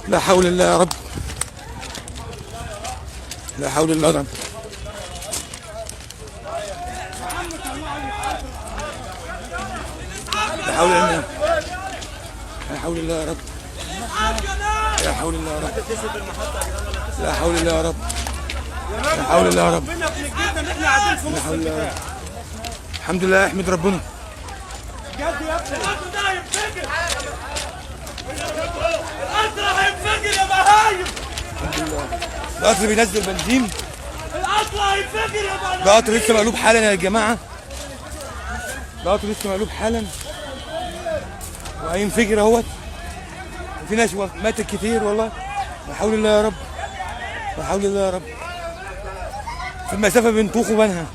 لا حول الله يا رب. لا حول الله يا رب. لا حول الله. لا حول الله يا رب. لا حول الله يا رب. لا حول الله يا رب. لا حول الله يا رب. لا حول الله يا رب. الحمد لله، احمد ربنا. القطر هينفجر يا بهايم. الحمد لله. القطر بينزل بنزين. القطر هينفجر يا بهايم. القطر لسه مقلوب حالا يا جماعه. القطر لسه مقلوب حالا وهينفجر اهوت. وفي ناس ماتت كتير والله. لا حول الله يا رب. لا حول الله يا رب. في المسافه بين طوخ وبنها.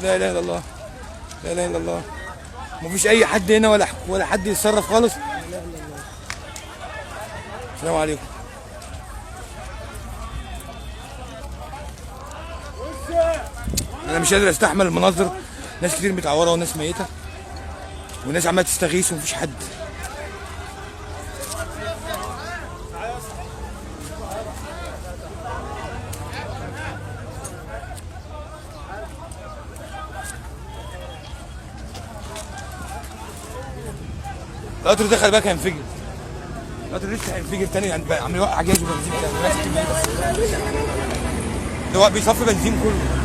لا اله الا الله. لا اله الا الله. مفيش اي حد هنا ولا حد يتصرف خالص. السلام عليكم. انا مش قادر استحمل المناظر. ناس كتير متعوره وناس ميته وناس عماله تستغيث ومفيش حد. القطر ده خلي بالك هينفجر. القطر لسه هينفجر تاني، يعني عم يوقع جاز وبنزين تاني. ده بيصفي بنزين كله.